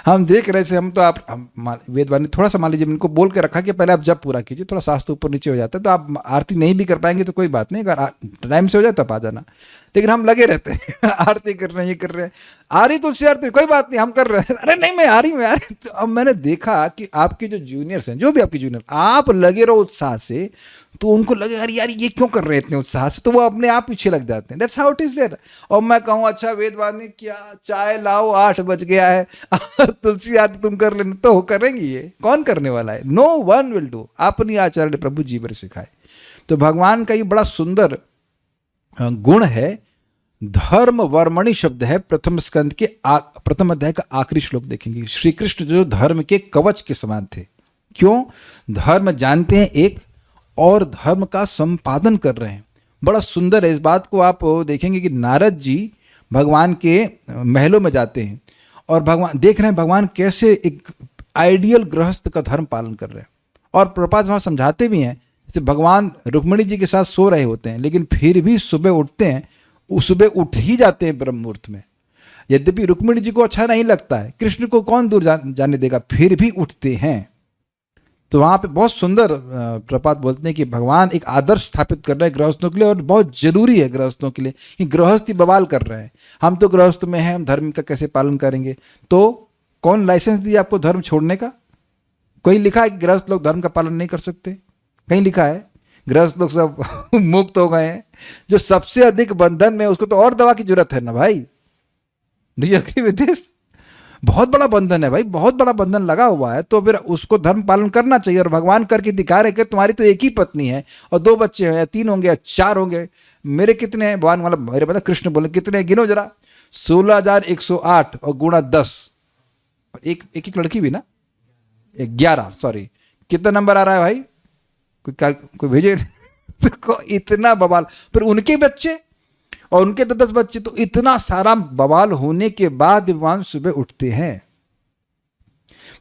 हम देख रहे थे, हम तो आप वेदवाणी थोड़ा सा मान लीजिए, इनको बोल के रखा कि पहले आप जप पूरा कीजिए, थोड़ा सांस तो ऊपर नीचे हो जाता है, तो आप आरती नहीं भी कर पाएंगे तो कोई बात नहीं, अगर टाइम से हो जाए तब आ जाना। लेकिन हम लगे रहते हैं आरती कर रहे हैं, ये कर रहे हैं, आ रही तुलसी आरती, कोई बात नहीं हम कर रहे हैं, अरे नहीं मैं आ रही। तो अब मैंने देखा कि आपके जो जूनियर्स हैं, जो भी आपके जूनियर, आप लगे रहो उत्साह से, तो उनको लगे अरे यार ये क्यों कर रहे हैं इतने उत्साह से, तो वो अपने आप पीछे लग जाते हैं। That's how it is there. और मैं कहूँ अच्छा वेदवाणी क्या, चाय लाओ 8 बज गया है, तुलसी आरती तुम कर लेना, तो करेंगी? ये कौन करने वाला है? No one will do. अपनी आचरण प्रभु जीवन सिखाए। तो भगवान का ये बड़ा सुंदर गुण है। धर्म वर्मणि शब्द है प्रथम स्कंद के प्रथम अध्याय का आखिरी श्लोक देखेंगे। श्री कृष्ण जो धर्म के कवच के समान थे। क्यों? धर्म जानते हैं एक, और धर्म का संपादन कर रहे हैं। बड़ा सुंदर है। इस बात को आप देखेंगे कि नारद जी भगवान के महलों में जाते हैं और भगवान देख रहे हैं भगवान कैसे एक आइडियल गृहस्थ का धर्म पालन कर रहे हैं। और प्रभुपाद वहाँ समझाते भी हैं, जैसे भगवान रुक्मिणी जी के साथ सो रहे होते हैं, लेकिन फिर भी सुबह उठते हैं, सुबह उठ ही जाते हैं ब्रह्म मुहूर्त में। यद्यपि रुक्मिणी जी को अच्छा नहीं लगता है, कृष्ण को कौन दूर जाने देगा, फिर भी उठते हैं। तो वहाँ पे बहुत सुंदर प्रपात बोलते हैं कि भगवान एक आदर्श स्थापित कर रहे हैं गृहस्थों के लिए, और बहुत जरूरी है गृहस्थों के लिए कि गृहस्थी बवाल कर रहे हैं। हम तो गृहस्थ में हैं, हम धर्म का कैसे पालन करेंगे? तो कौन लाइसेंस दिया आपको धर्म छोड़ने का? कोई लिखा है कि गृहस्थ लोग धर्म का पालन नहीं कर सकते? कहीं लिखा है? गृहस्थ लोग सब मुक्त हो गए हैं। जो सबसे अधिक बंधन में, उसको तो और दवा की जरूरत है ना भाई। Do you agree with this? बहुत बड़ा बंधन है भाई, बहुत बड़ा बंधन लगा हुआ है, तो फिर उसको धर्म पालन करना चाहिए। और भगवान करके दिखा रहे कि तुम्हारी तो एक ही पत्नी है और 2 बच्चे हैं, या 3 होंगे या 4 होंगे। मेरे कितने हैं? भगवान मतलब मेरे मतलब कृष्ण बोले कितने, गिनो जरा। 16,108 और गुणा 10, और एक लड़की भी ना, 11। सॉरी, कितना नंबर आ रहा है भाई? कोई भेजे इतना बवाल। फिर उनके बच्चे और उनके 10 बच्चे, तो इतना सारा बवाल होने के बाद भगवान सुबह उठते हैं।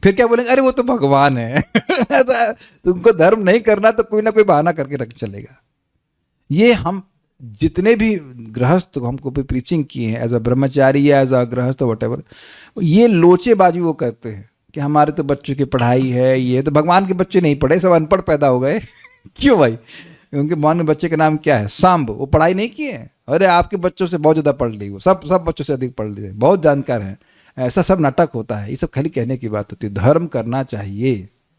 फिर क्या बोलेंगे? अरे वो तो भगवान है तुमको धर्म नहीं करना तो कोई ना कोई बहाना करके रख चलेगा। ये हम जितने भी गृहस्थ हमको भी प्रीचिंग किए हैं, एज अ ब्रह्मचारी या एज अ गृहस्थ वटेवर, ये लोचेबाजी वो कहते हैं कि हमारे तो बच्चों की पढ़ाई है, ये तो भगवान के बच्चे नहीं पढ़े, सब अनपढ़ पैदा हो गए क्यों भाई? उनके मान में बच्चे का नाम क्या है? सांब। वो पढ़ाई नहीं किए हैं। अरे आपके बच्चों से बहुत ज़्यादा पढ़ ली, वो सब बच्चों से अधिक पढ़ लिए, बहुत जानकार हैं। ऐसा सब नाटक होता है, ये सब खाली कहने की बात होती है। धर्म करना चाहिए,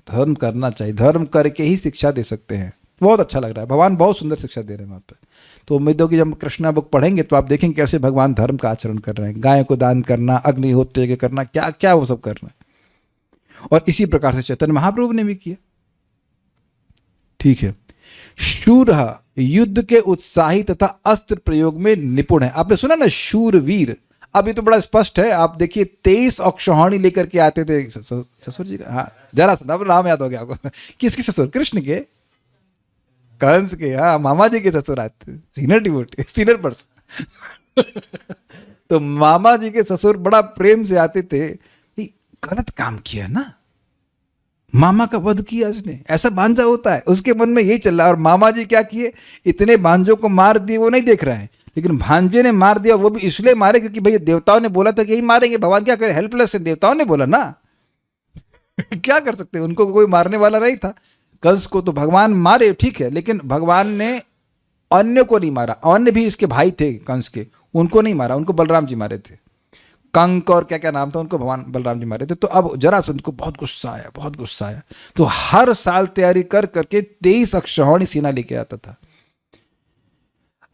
धर्म करना चाहिए, धर्म करके ही शिक्षा दे सकते हैं। बहुत अच्छा लग रहा है, भगवान बहुत सुंदर शिक्षा दे रहे हैं वहाँ पर। तो उम्मीद हो कि जब कृष्णा बुक पढ़ेंगे तो आप देखेंगे कैसे भगवान धर्म का आचरण कर रहे हैं। गायों को दान करना, अग्निहोत्र करना, क्या क्या वो सब करना है। और इसी प्रकार से चैतन्य महाप्रभु ने भी किया। ठीक है। शूर, युद्ध के उत्साही तथा अस्त्र प्रयोग में निपुण है। आपने सुना ना, शूरवीर, अब ये तो बड़ा स्पष्ट है, आप देखिए 23 अक्षौहिणी लेकर के आते थे ससुर जी का। हाँ जरा सा अब नाम याद हो गया आपको। किसके ससुर? कृष्ण के, कंस के। हाँ मामा जी के ससुर आते, सीनियर डिवोटी, सीनियर पर्सन। तो मामा जी के ससुर बड़ा प्रेम से आते थे। ये गलत काम किया ना, मामा का वध किया उसने, ऐसा भांजा होता है, उसके मन में यही चल रहा है। और मामा जी क्या किए, इतने भांजों को मार दिए वो नहीं देख रहे हैं, लेकिन भांजे ने मार दिया, वो भी इसलिए मारे क्योंकि भैया देवताओं ने बोला था कि यही मारेंगे, भगवान क्या करे, हेल्पलेस है, देवताओं ने बोला ना। क्या कर सकते, उनको कोई मारने वाला नहीं था। कंस को तो भगवान मारे ठीक है, लेकिन भगवान ने अन्य को नहीं मारा। अन्य भी इसके भाई थे कंस के, उनको नहीं मारा, उनको बलराम जी मारे थे। कंक और क्या क्या नाम था, उनको भगवान बलराम जी मारे थे। तो अब जरासंध को बहुत गुस्सा आया, बहुत गुस्सा आया। तो हर साल तैयारी कर करके 23 अक्षौहिणी सेना लेके आता था।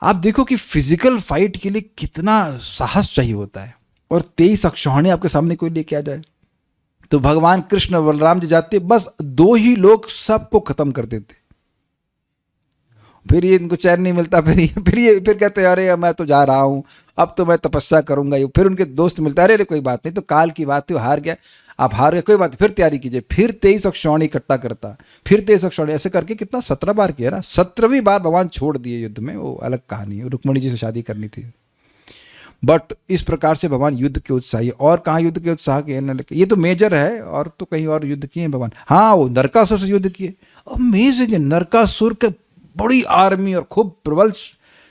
आप देखो कि फिजिकल फाइट के लिए कितना साहस चाहिए होता है, और 23 अक्षौहिणी आपके सामने कोई लेके आ जाए। तो भगवान कृष्ण और बलराम जी जाते, बस 2 ही लोग सबको खत्म कर देते। फिर ये इनको चैन नहीं मिलता, फिर कहते हैं अरे मैं तो जा रहा हूं, अब तो मैं तपस्या करूंगा। फिर उनके दोस्त मिलते हैं, अरे कोई बात नहीं, तो काल की बात थी, हार गया, आप हार गए, कोई बात नहीं, फिर तैयारी कीजिए। फिर 23 अक्षौहिणी इकट्ठा करता, फिर 23 अक्षौहिणी, ऐसे करके कितना 17 बार किया ना। 17वीं बार भगवान छोड़ दिए युद्ध में, वो अलग कहानी है, रुक्मणी जी से शादी करनी थी। बट इस प्रकार से भगवान युद्ध के उत्साही। और कहाँ युद्ध के उत्साह के, ये तो मेजर है, और तो कहीं और युद्ध किए हैं भगवान। हाँ वो नरकासुर से युद्ध किए, अमेजिंग है। नरकासुर के बड़ी आर्मी और खूब प्रबल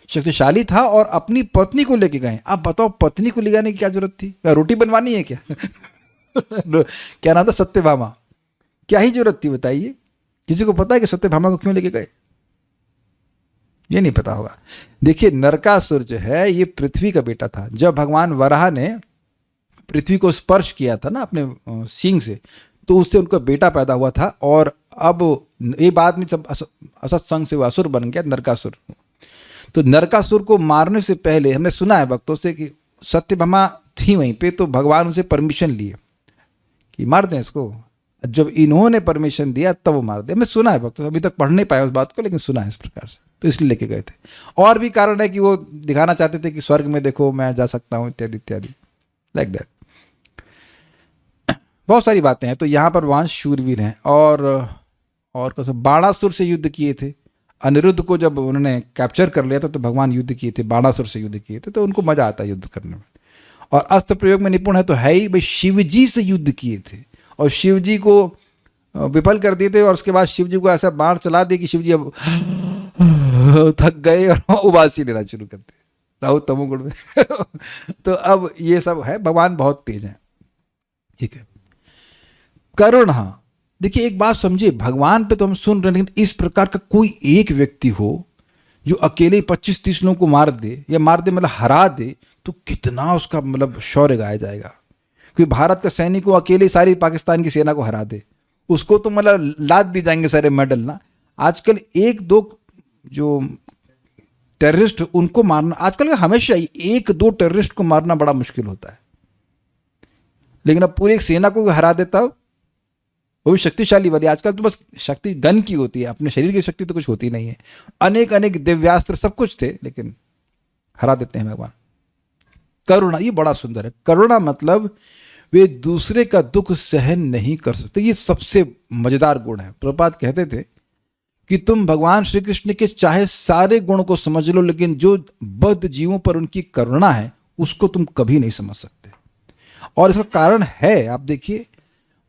शक्तिशाली था, और अपनी पत्नी को लेके गए। आप बताओ पत्नी को ले जाने की क्या जरूरत थी, रोटी बनवानी है क्या? क्या नाम था, सत्यभामा। क्या ही जरूरत थी बताइए? किसी को पता है कि सत्यभामा को क्यों लेके गए? ये नहीं पता होगा। देखिए नरकासुर जो है ये पृथ्वी का बेटा था। जब भगवान वराह ने पृथ्वी को स्पर्श किया था ना अपने सींग से, तो उससे उनका बेटा पैदा हुआ था। और अब ये बाद में सब असत्संग से वो असुर बन गया नरकासुर। तो नरकासुर को मारने से पहले हमने सुना है भक्तों से कि सत्यभामा थी वहीं पे, तो भगवान उनसे परमिशन लिए कि मार दें इसको। जब इन्होंने परमिशन दिया तब वो मार दिया। मैं सुना है भक्तों, अभी तक पढ़ नहीं पाया उस बात को, लेकिन सुना है इस प्रकार से, तो इसलिए लेके गए थे। और भी कारण है कि वो दिखाना चाहते थे कि स्वर्ग में देखो मैं जा सकता हूँ, इत्यादि इत्यादि, लाइक दैट। बहुत सारी बातें हैं। तो यहाँ पर वहां शूरवीर हैं। और बाणासुर से युद्ध किए थे। अनिरुद्ध को जब उन्होंने कैप्चर कर लिया था तो भगवान युद्ध किए थे, बाणासुर से युद्ध किए थे, तो उनको मजा आता है युद्ध करने में। और अस्त्र प्रयोग में निपुण है तो है ही। भाई शिव जी से युद्ध किए थे और शिव जी को विफल कर दिए थे, और उसके बाद शिव जी को ऐसा बाण चला दिया कि शिव जी अब थक गए और उबासी लेना शुरू करते, राहु तमोगुण में। तो अब ये सब है, भगवान बहुत तेज हैं, ठीक है। करुण, हाँ देखिए एक बात समझिए, भगवान पे तो हम सुन रहे हैं, लेकिन इस प्रकार का कोई एक व्यक्ति हो जो अकेले 25-30 लोगों को मार दे, या मार दे मतलब हरा दे, तो कितना उसका मतलब शौर्य गाया जाएगा। क्योंकि भारत का सैनिक को अकेले सारी पाकिस्तान की सेना को हरा दे, उसको तो मतलब लाद दी जाएंगे सारे मेडल ना। आजकल 1-2 जो टेररिस्ट उनको मारना, आजकल हमेशा 1-2 टेररिस्ट को मारना बड़ा मुश्किल होता है, लेकिन अब पूरी एक सेना को हरा देता हो, वो भी शक्तिशाली वाली। आजकल तो बस शक्ति गन की होती है, अपने शरीर की शक्ति तो कुछ होती नहीं है। अनेक अनेक दिव्यास्त्र सब कुछ थे, लेकिन हरा देते हैं भगवान। करुणा, ये बड़ा सुंदर है। करुणा मतलब वे दूसरे का दुख सहन नहीं कर सकते, ये सबसे मजेदार गुण है। प्रभुपाद कहते थे कि तुम भगवान श्री कृष्ण के चाहे सारे गुण को समझ लो, लेकिन जो बद्ध जीवों पर उनकी करुणा है उसको तुम कभी नहीं समझ सकते। और इसका कारण है, आप देखिए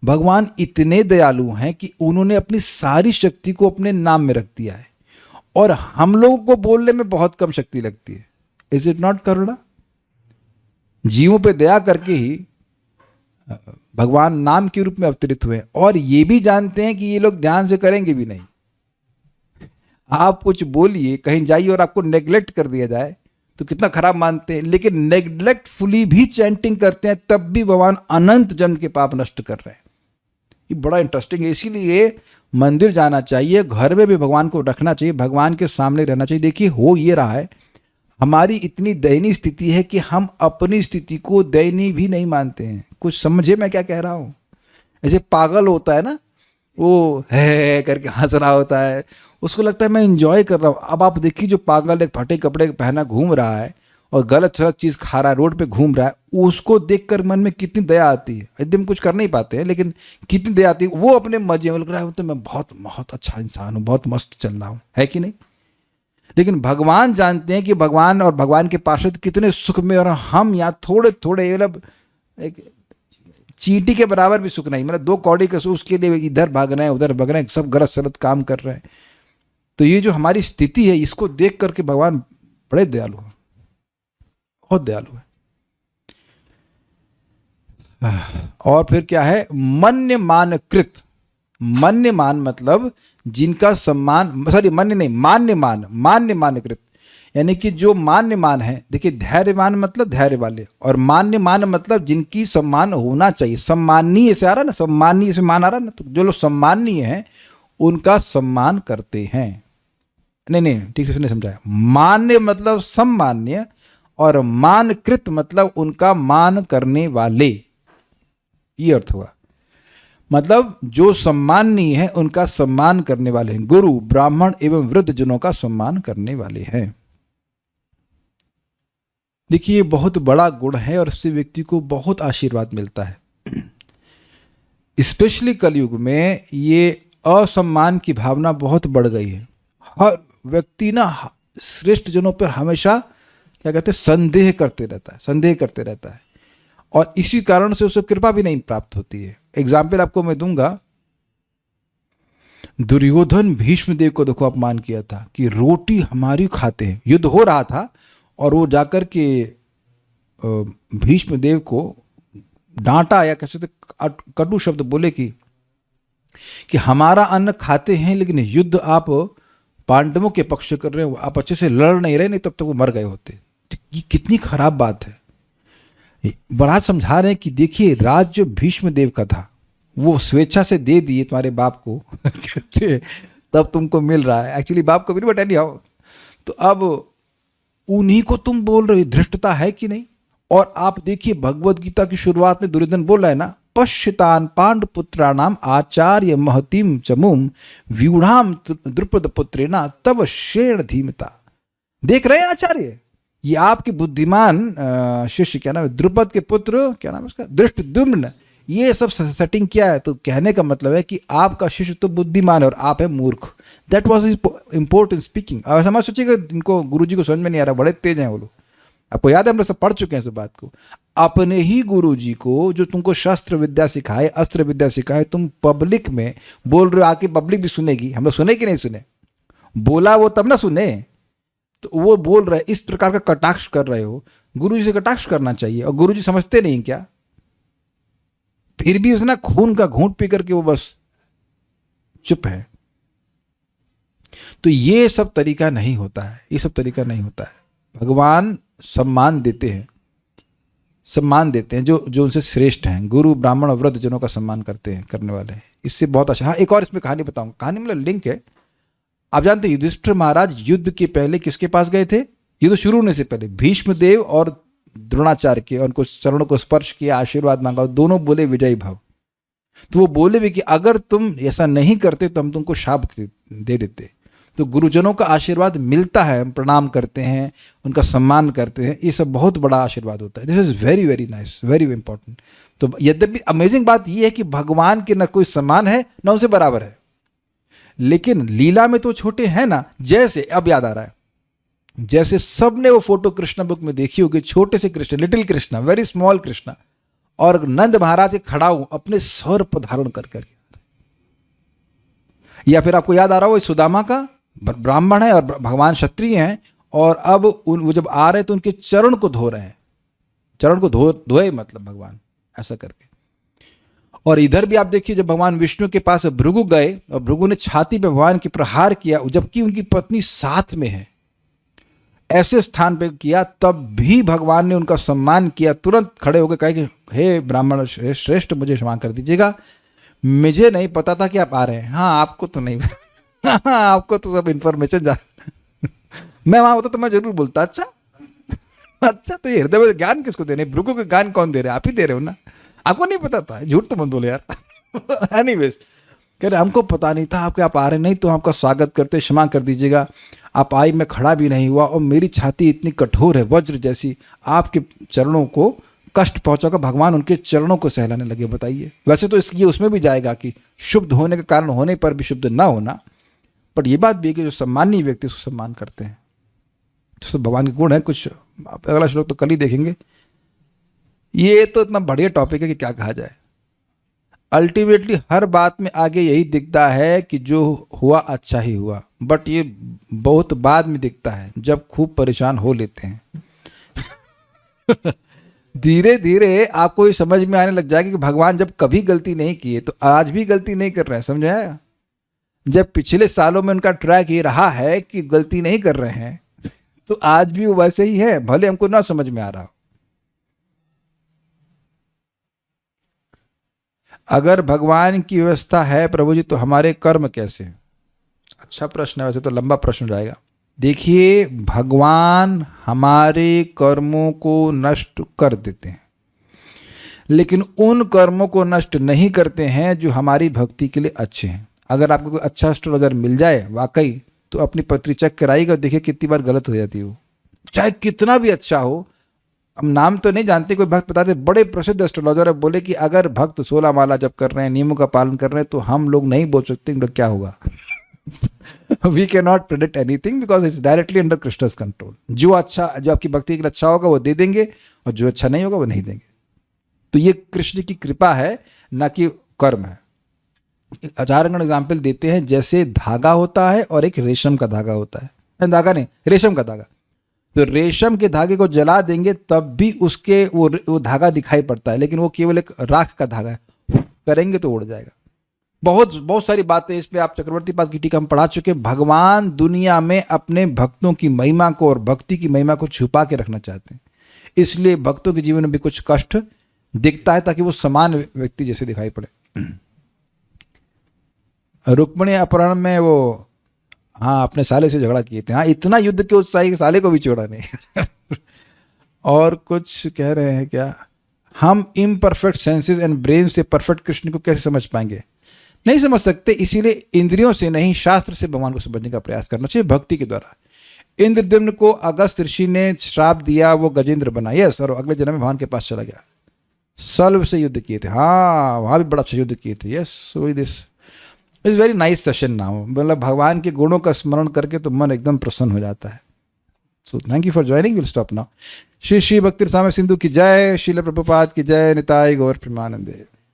भगवान इतने दयालु हैं कि उन्होंने अपनी सारी शक्ति को अपने नाम में रख दिया है, और हम लोगों को बोलने में बहुत कम शक्ति लगती है। इज इट नॉट करुणा? जीवों पे दया करके ही भगवान नाम के रूप में अवतरित हुए, और ये भी जानते हैं कि ये लोग ध्यान से करेंगे भी नहीं। आप कुछ बोलिए, कहीं जाइए और आपको नेग्लेक्ट कर दिया जाए तो कितना खराब मानते हैं, लेकिन नेग्लेक्टफुली भी चैंटिंग करते हैं, तब भी भगवान अनंत जन्म के पाप नष्ट कर रहे हैं। ये बड़ा इंटरेस्टिंग है। इसीलिए मंदिर जाना चाहिए, घर में भी भगवान को रखना चाहिए, भगवान के सामने रहना चाहिए। देखिए हो ये रहा है, हमारी इतनी दयनीय स्थिति है कि हम अपनी स्थिति को दयनीय भी नहीं मानते हैं। कुछ समझे मैं क्या कह रहा हूँ? ऐसे पागल होता है ना, वो है करके हंस रहा होता है, उसको लगता है मैं इंजॉय कर रहा हूँ। अब आप देखिए जो पागल एक फटे कपड़े पहना घूम रहा है और गलत सलत चीज़ खा रहा है, रोड पे घूम रहा है, उसको देखकर मन में कितनी दया आती है। यदि हम कुछ कर नहीं पाते हैं लेकिन कितनी दया आती है, वो अपने मजे में लग रहा है तो मैं बहुत बहुत अच्छा इंसान हूँ, बहुत मस्त चल रहा हूँ, है कि नहीं। लेकिन भगवान जानते हैं कि भगवान और भगवान के पार्षद कितने सुख में, और हम यहाँ थोड़े थोड़े मतलब एक चींटी के बराबर भी सुख नहीं, मतलब 2 कौड़ी का सुख, उसके लिए इधर भाग रहे हैं उधर भाग रहे हैं, सब गलत सलत काम कर रहे हैं। तो ये जो हमारी स्थिति है, इसको देख करके भगवान बड़े दयालु है, बहुत दयालु है। और फिर क्या है, मन्यमानकृत। मन्यमान मतलब जिनका सम्मान, सॉरी मन्य नहीं, मान्यमान, मान्यमानकृत यानी कि जो मान्यमान है। देखिए धैर्यमान मतलब धैर्य वाले, और मान्यमान मतलब जिनकी सम्मान होना चाहिए। सम्मानीय से आ रहा है ना, सम्मानीय से मान आ रहा है ना, तो जो लोग सम्मानीय हैं उनका सम्मान करते हैं। नहीं ठीक से नहीं समझाया। मान्य मतलब सम्मान्य, और मानकृत मतलब उनका मान करने वाले, ये अर्थ हुआ। मतलब जो सम्माननीय है उनका सम्मान करने वाले हैं। गुरु, ब्राह्मण एवं वृद्ध जनों का सम्मान करने वाले हैं। देखिए ये बहुत बड़ा गुण है और इससे व्यक्ति को बहुत आशीर्वाद मिलता है। स्पेशली कलयुग में ये असम्मान की भावना बहुत बढ़ गई है। हर व्यक्ति ना श्रेष्ठ जनों पर हमेशा क्या कहते हैं, संदेह करते रहता है, और इसी कारण से उसे कृपा भी नहीं प्राप्त होती है। एग्जाम्पल आपको मैं दूंगा, दुर्योधन भीष्म देव को देखो अपमान किया था कि रोटी हमारी खाते हैं। युद्ध हो रहा था और वो जाकर के भीष्म देव को डांटा, या कैसे कटु शब्द बोले कि हमारा अन्न खाते हैं लेकिन युद्ध आप पांडवों के पक्ष कर रहे हो, आप अच्छे से लड़ नहीं रहे, नहीं तब तक वो मर गए होते। ये कितनी खराब बात है। बड़ा समझा रहे हैं कि देखिए राज्य भीष्म देव का था, वो स्वेच्छा से दे दिए तुम्हारे बाप को कहते तब तुमको मिल रहा है। एक्चुअली बाप को भी बता दिया, तो अब उन्हीं को तुम बोल रहे हो, धृष्टता है कि नहीं। और आप देखिए भगवत गीता की शुरुआत में दुर्योधन बोल रहा है ना, पश्यतान पांडुपुत्राणाम आचार्य महतीम चमुम व्यूढ़ाम द्रुपद पुत्रेना तब शेण धीमता। देख रहे हैं आचार्य, ये आपके बुद्धिमान शिष्य, क्या नाम है, द्रुपद के पुत्र, क्या नाम है उसका, धृष्टद्युम्न, ये सब सेटिंग किया है। तो कहने का मतलब है कि आपका शिष्य तो बुद्धिमान है और आप है मूर्ख। That was is important speaking. अब समझ सोचिएगा, इनको गुरुजी को समझ में नहीं आ रहा, बड़े तेज हैं वो लोग। आपको याद है, हम लोग सब पढ़ चुके हैं इस बात को। अपने ही गुरुजी को जो तुमको शस्त्र विद्या सिखाए, अस्त्र विद्या सिखाए, तुम पब्लिक में बोल रहे हो, आके पब्लिक भी सुनेगी। हम लोग सुने कि नहीं सुने, बोला वो तब ना सुने। तो वो बोल रहे, इस प्रकार का कटाक्ष कर रहे हो। गुरुजी से कटाक्ष करना चाहिए, और गुरुजी समझते नहीं क्या? फिर भी उसने खून का घूंट पी करके वो बस चुप है। तो ये सब तरीका नहीं होता है, ये सब तरीका नहीं होता है। भगवान सम्मान देते हैं, सम्मान देते हैं जो उनसे श्रेष्ठ हैं। गुरु, ब्राह्मण और वृद्ध जनों का सम्मान करते हैं, करने वाले हैं। इससे बहुत अच्छा। हाँ, एक और इसमें कहानी बताऊंगा। कहानी मतलब लिंक है। आप जानते हैं युधिष्ठिर महाराज युद्ध के पहले किसके पास गए थे? युद्ध शुरू होने से पहले भीष्म देव और द्रोणाचार्य के, और उनको चरणों को स्पर्श किया, आशीर्वाद मांगा। दोनों बोले विजयी भव। तो वो बोले भी कि अगर तुम ऐसा नहीं करते तो हम तुमको शाप दे देते। तो गुरुजनों का आशीर्वाद मिलता है, हम प्रणाम करते हैं, उनका सम्मान करते हैं, ये सब बहुत बड़ा आशीर्वाद होता है। This is very very nice, very important. तो यद्यपि अमेजिंग बात यह है कि भगवान के न कोई समान है न उनसे बराबर है, लेकिन लीला में तो छोटे हैं ना। जैसे अब याद आ रहा है, जैसे सबने वो फोटो कृष्ण बुक में देखी होगी, छोटे से Krishna, little Krishna, very small Krishna, और नंद महाराज के खड़ा हूं अपने सर्प धारण कर। या फिर आपको याद आ रहा हो सुदामा का, ब्राह्मण है और भगवान क्षत्रिय हैं, और अब वो जब आ रहे हैं तो उनके चरण को धो रहे हैं। चरण को धोए मतलब भगवान ऐसा करके। और इधर भी आप देखिए, जब भगवान विष्णु के पास भृगु गए और भृगु ने छाती पे भगवान की प्रहार किया, जबकि उनकी पत्नी साथ में है, ऐसे स्थान पे किया, तब भी भगवान ने उनका सम्मान किया। तुरंत खड़े होकर कहे कि हे ब्राह्मण श्रेष्ठ, मुझे क्षमा कर दीजिएगा, मुझे नहीं पता था कि आप आ रहे हैं। हाँ, आपको तो नहीं हाँ, आपको तो सब इन्फॉर्मेशन जा मैं वहां होता तो मैं जरूर बोलता। अच्छा अच्छा, तो ये हृदय में ज्ञान किसको दे रहे? भृगु का ज्ञान कौन दे रहे? आप ही दे रहे हो ना, आपको नहीं पता था। झूठ तो मत बोले यार। एनीवेज, कह रहे हमको पता नहीं था आपके, आप आ रहे नहीं तो आपका स्वागत करते, क्षमा कर दीजिएगा। आप आई, मैं खड़ा भी नहीं हुआ, और मेरी छाती इतनी कठोर है, वज्र जैसी, आपके चरणों को कष्ट पहुंचा होगा, भगवान उनके चरणों को सहलाने लगे। बताइए, वैसे तो ये उसमें भी जाएगा कि शुद्ध होने के कारण होने पर भी शुद्ध ना होना, पर यह बात भी है कि जो सम्मानीय व्यक्ति उसको सम्मान करते हैं, तो सब भगवान के गुण है। कुछ अगला श्लोक तो कल ही देखेंगे। ये तो इतना बढ़िया टॉपिक है कि क्या कहा जाए। अल्टीमेटली हर बात में आगे यही दिखता है कि जो हुआ अच्छा ही हुआ, बट ये बहुत बाद में दिखता है जब खूब परेशान हो लेते हैं। धीरे धीरे आपको ये समझ में आने लग जाएगा कि भगवान जब कभी गलती नहीं किए तो आज भी गलती नहीं कर रहे हैं। समझ आया? जब पिछले सालों में उनका ट्रैक ये रहा है कि गलती नहीं कर रहे हैं, तो आज भी वो वैसे ही है, भले हमको ना समझ में आ रहा हो। अगर भगवान की व्यवस्था है प्रभु जी, तो हमारे कर्म कैसे? अच्छा प्रश्न है, वैसे तो लंबा प्रश्न जाएगा। देखिए, भगवान हमारे कर्मों को नष्ट कर देते हैं, लेकिन उन कर्मों को नष्ट नहीं करते हैं जो हमारी भक्ति के लिए अच्छे हैं। अगर आपको कोई अच्छा एस्ट्रोलॉजर मिल जाए वाकई, तो अपनी पत्री चेक कराइएगा, देखिए कितनी बार गलत हो जाती है वो, चाहे कितना भी अच्छा हो। हम नाम तो नहीं जानते, कोई भक्त बताते बड़े प्रसिद्ध एस्ट्रोलॉजर है, बोले कि अगर भक्त 16 माला जब कर रहे हैं, नियमों का पालन कर रहे हैं, तो हम लोग नहीं बोल सकते क्या होगा। We can not predict anything because it's directly under Krishna's control. जो आपकी भक्ति के लिए अच्छा होगा वो दे देंगे, और जो अच्छा नहीं होगा वो नहीं देंगे। तो ये कृष्ण की कृपा है, ना कि कर्म है। उदाहरण एग्जाम्पल देते हैं, जैसे धागा होता है और एक रेशम का धागा होता है, धागा नहीं, रेशम का धागा। तो रेशम के धागे को जला देंगे तब भी उसके वो धागा दिखाई पड़ता है, लेकिन वो केवल एक राख का धागा है, करेंगे तो उड़ जाएगा। बहुत सारी बातें इस पे आप चक्रवर्ती पाद की टीका हम पढ़ा चुके। भगवान दुनिया में अपने भक्तों की महिमा को और भक्ति की महिमा को छुपा के रखना चाहते हैं, इसलिए भक्तों के जीवन में भी कुछ कष्ट दिखता है ताकि वो समान व्यक्ति जैसे दिखाई पड़े। रुक्मिणी अपहरण में वो अपने साले से झगड़ा किए थे। इतना युद्ध के उत्साही के साले को भी छोड़ा नहीं। और कुछ कह रहे हैं क्या, हम इम्परफेक्ट सेंसेस एंड ब्रेन से परफेक्ट कृष्ण को कैसे समझ पाएंगे? नहीं समझ सकते, इसीलिए इंद्रियों से नहीं, शास्त्र से भगवान को समझने का प्रयास करना चाहिए, भक्ति के द्वारा। इंद्रद्युम्न को अगस्त ऋषि ने श्राप दिया, वो गजेंद्र बना, यस, और अगले जन्म में भगवान के पास चला गया। सल्व से युद्ध किए थे, वहाँ भी बड़ा अच्छा युद्ध किए थे, yes. So this is very nice session now. मतलब भगवान के गुणों का स्मरण करके तो मन एकदम प्रसन्न हो जाता है। So thank you for joining, will stop now. Shri Shri भक्ति साम्य सिंधु की जय, श्रील प्रभुपाद की जय, निताई गौर प्रेमानंदे।